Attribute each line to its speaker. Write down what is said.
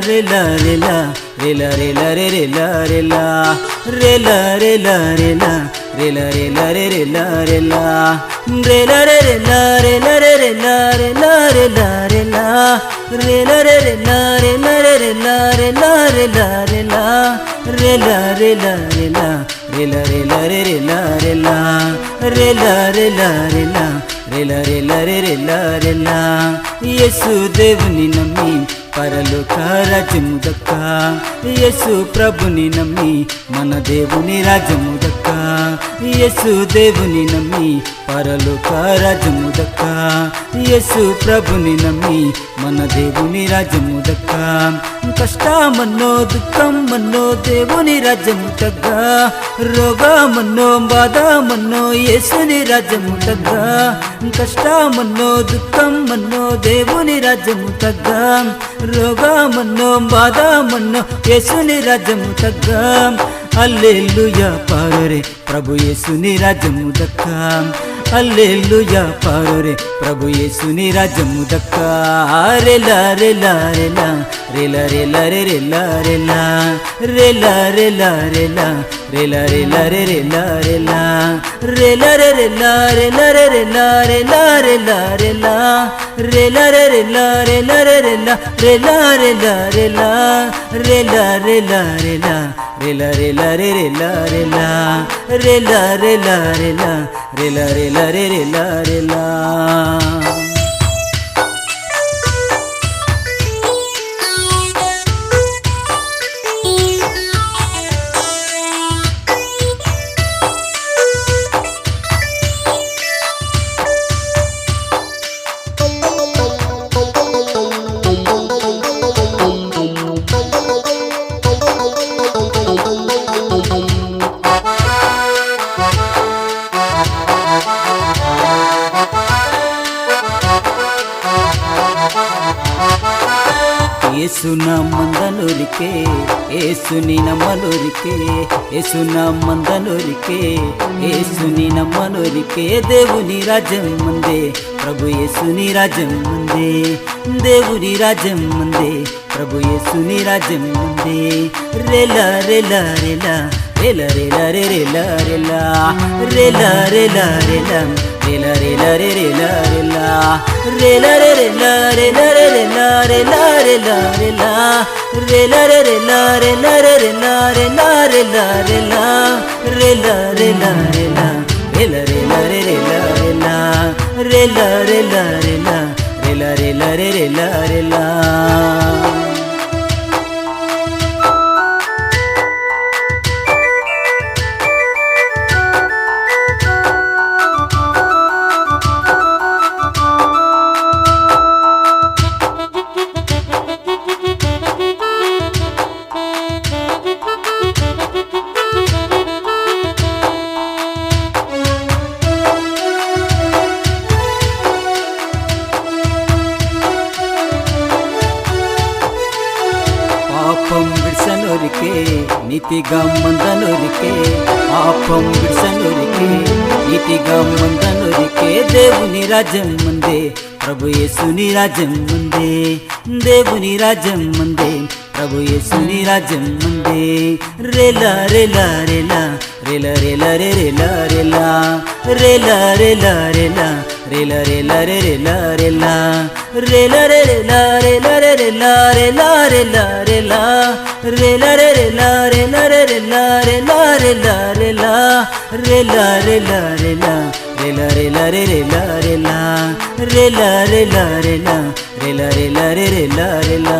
Speaker 1: రేలా రేలా రేలా రేలా రే రేలా రేలా రేలా రేలా రేలా రేలా రేలా రే రేలా రేలా రేలా రే రేలా రేలా రే రేలా రేలా రేలా రేలా రేలా రే రేలా రేలా రే రేలా రేలా రేలా రేలా రేలా రేలా రేలా రేలా రేలా రే రేలా రేలా రేలా రేలా రేలా రేలా రేలా రే రేలా రేలా యేసు దేవుని నమ్మి పరలోక రాజ్యము దక్క యేసు ప్రభుని నమ్మి మన దేవుని రాజ్యము దక్క యేసు దేవుని నమ్మి పరలోక రాజ్యము దక్క యేసు ప్రభుని నమ్మి మన దేవుని రాజ్యము దక్క కష్టమన్నో దుఃఖమన్నో దేవుని రాజ్యము తగ్గ రోగమన్నో బాధమన్నో యేసుని రాజ్యము తగ్గ కష్టమన్నో దుఃఖమన్నో దేవుని రాజ్యము తగ్గ రోగమన్నో బాధమన్నో యేసుని రాజ్యము తగ్గ హల్లెలూయా పారురే ప్రభు యేసుని రాజ్యము దక్క హల్లెలూయా పారురే ప్రభు యేసుని రాజ్యము దక్క రేలా రేలా రేలా రేలా రేలా రే రేలా రేలా రేలా రేలా రేలా రేలా రేలా రే రేలా రేలా రేలా రే రేలా రేలా రే రేలా రేలా రేలా రేలా రేలా రే రేలా రేలా రే రేలా రేలా రేలా రేలా రేలా రేలా రేలా రేలా రేలా రే రేలా రేలా రేలా రేలా రేలా రేలా రేలా రే రేలా రేలా యేసున మందనూరికే యేసుని నమ్మనూరికే యేసున మందనూరికే యేసుని నమ్మనూరికే దేవుని రాజ్యం ముందే ప్రభు యేసుని రాజ్యం ముందే దేవుని రాజ్యం ముందే ప్రభు యేసుని రాజ్యం ముందే రేలా రేలా రేలా రేలా రేలా రే రేలా రేలా రేలా రేలా రేలా రేలా రేలా రే రేలా రేలా రేలా రే రేలా రేలా రే రేలా రేలా రేలా రేలా రేలా రే రేలా రేలా రే రేలా రేలా రేలా రేలా రేలా రేలా రేలా రేలా రేలా రే రేలా రేలా రేలా రేలా రేలా రేలా రేలా రే రేలా రేలా పాపం విడిసనూరికే నీతిగా మందనూరికే పాపం విడిసనూరికే నీతిగా మందనూరికే దేవుని రాజ్యం ముందే ప్రభు యేసుని రాజ్యం ముందే దేవుని రాజ్యం ముందే ప్రభు యేసుని రాజ్యం ముందే రేలా రేలా రేలా రేలా రేలా రే రేలా రేలా రేలా రేలా రేలా రేలా రేలా రే రేలా రేలా రేలా రే రేలా రేలా రే రేలా రేలా రేలా రేలా రేలా రే రేలా రేలా రే రేలా రేలా రేలా రేలా రేలా రేలా రేలా రేలా రేలా రే రేలా రేలా రేలా రేలా రేలా రేలా రేలా రే రేలా రేలా